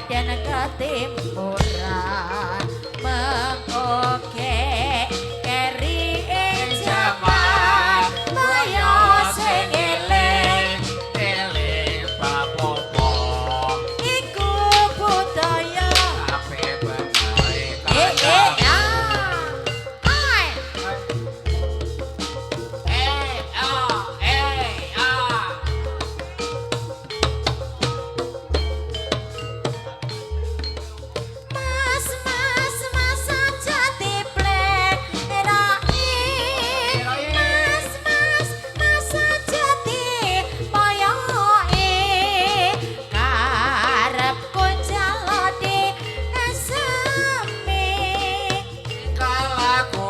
dan ketimuran mengoke keri jaman boyo sing eling eling papopo iku budaya ape benae ai Mas aja diplek erai Mas aja dipoyoki karepku jalodi esemi kalaku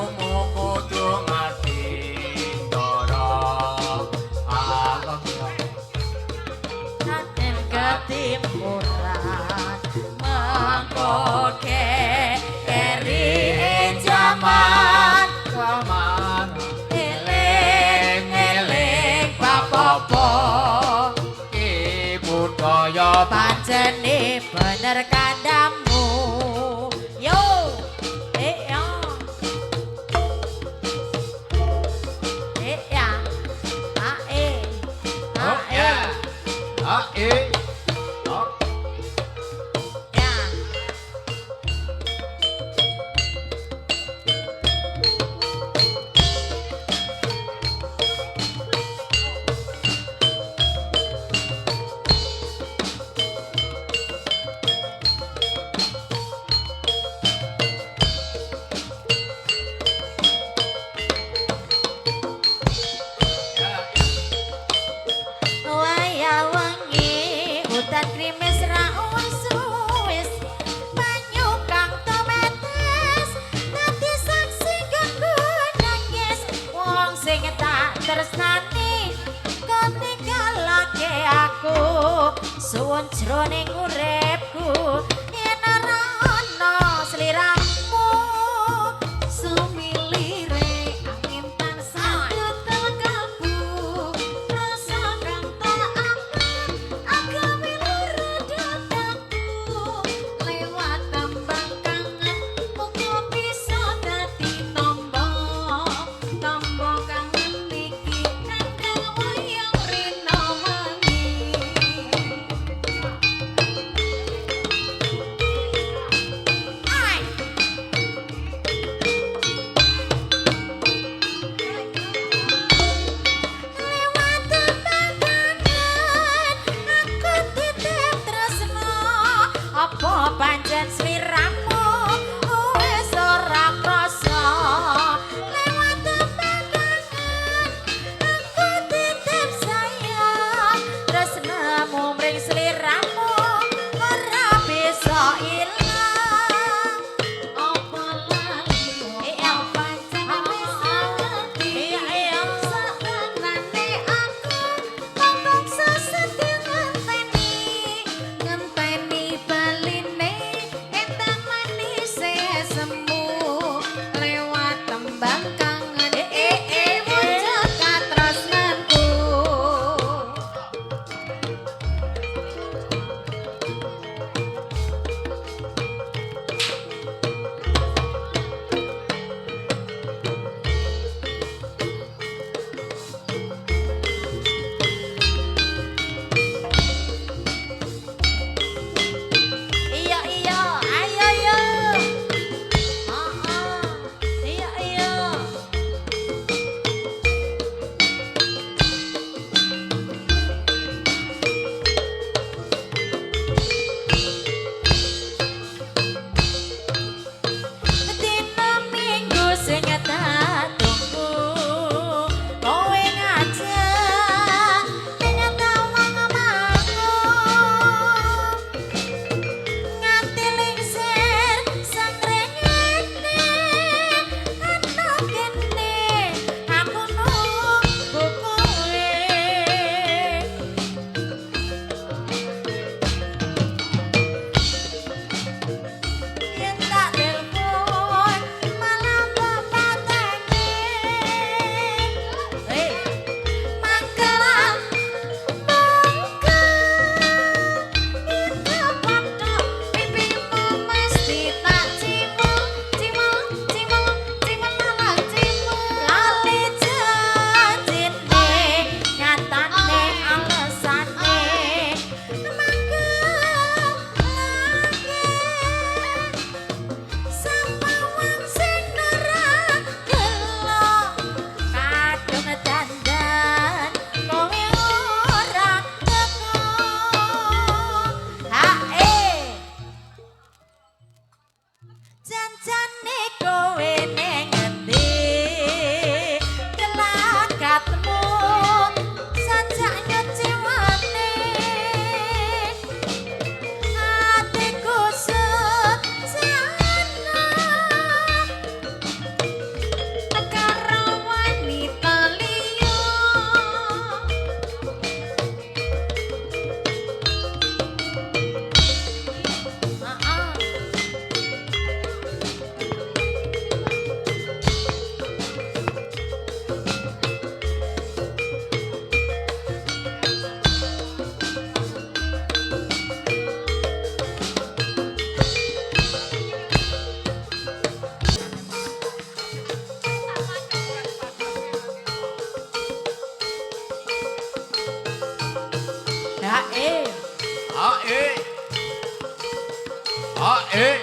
kudu ngerti ndoro alam Raden ketimuran mengkoke eri jaman kaman eling papopo ki budaya pancene bener kandamu yo ya ya ae ae ae ya waya wengi hutan krimis ra usus banyu kang tometes dadi saksi kanggo nangis wong sing tak tresnani ketinggalake aku suwun jroning uripku yen ora ana sliramu sumilire angin tansah tetel kalbu rasa kang tak aman agawe lara dadaku lewat tambang kangen muga bisa dadi tombo kangen iki kandel wayang rina wengi ai lewat tembakan aku titip tresno apa pancen sliramu wis ora krasa lewat tembakan aku titip sayang tresnamu mring sliramu ora bisa ilang apa lali pancen iya sabanane aku ngomong sesedih ngenteni baline entam A E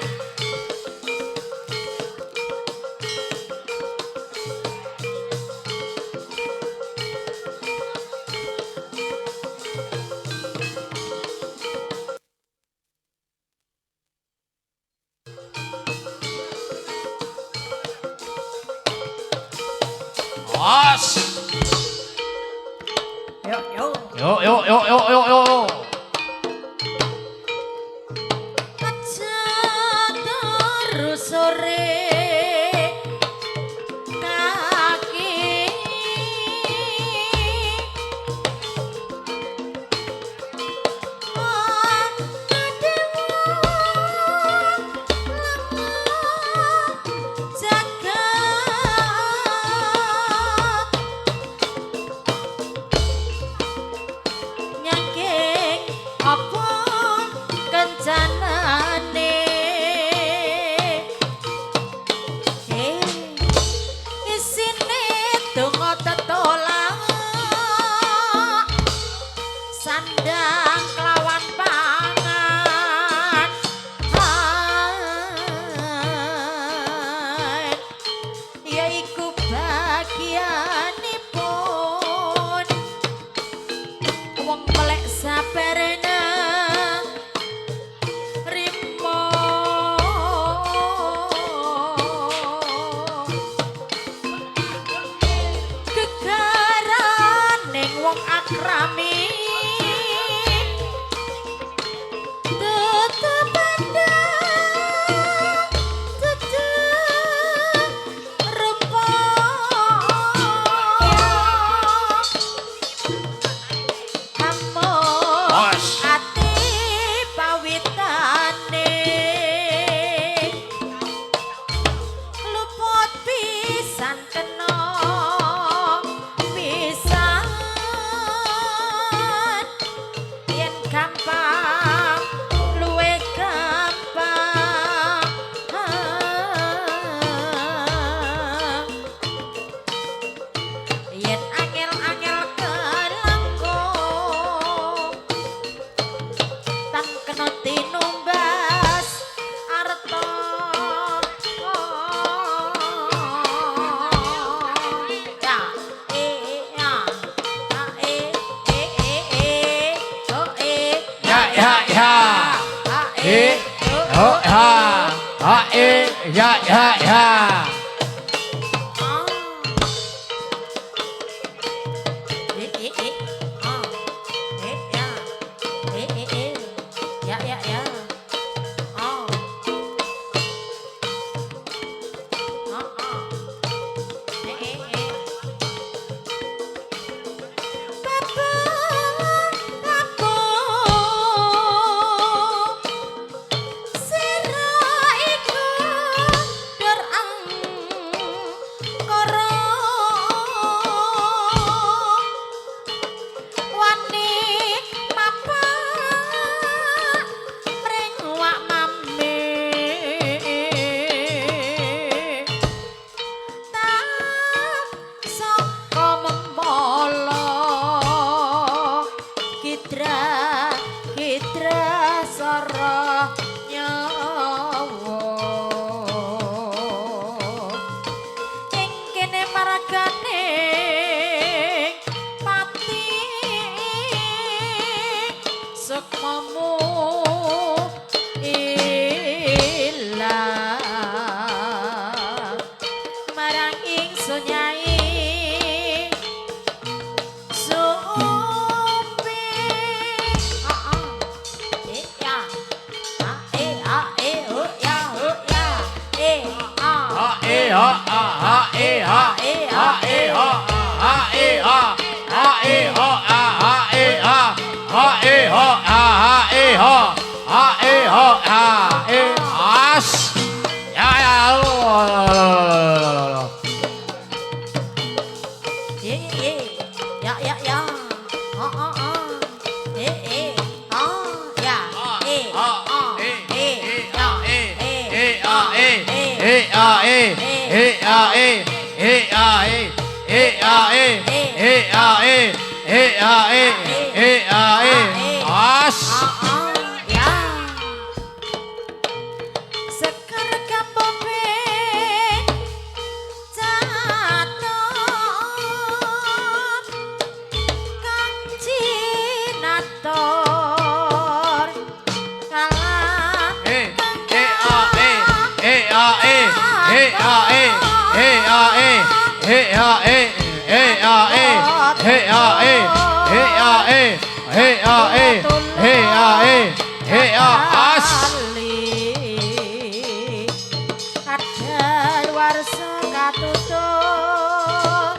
As. Yuk, yuk. Yo. Aja terus sore kaki nyangking apa kencanane isine donga tetolak sandang kelawan pangan yaiku bagianipun wong pelek sabarena rimo gegaran ning wong akrami tetep ada tetep rupa Bos. ati pawitane luput pisan kena pisan yen gampang luwe gampang yen angel-angel kelangkung tan kena tinumbas arta ya ya oh Ya. E O ha. A E ya. Wani mapa mring wak mame tak saka mempala kidra sara nyawa ing kene margane pati sukmamu ilang marang ingsun nyai sumpi As. Ya. hey ah hey hey ah hey hey ah hey hey ah hey hey ah hey hey ah hey hey ah hey hey ah hey hey ah as kadal warsa katutup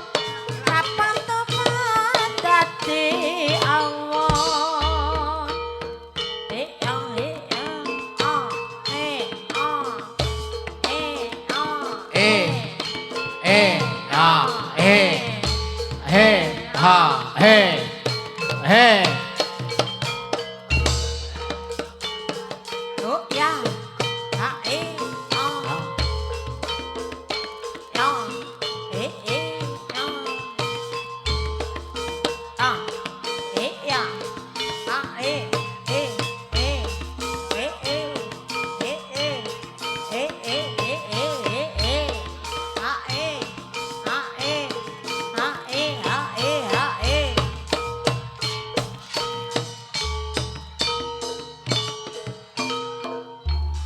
kapan tepat dadi awon ah hey hey ha hey hey oh ya ha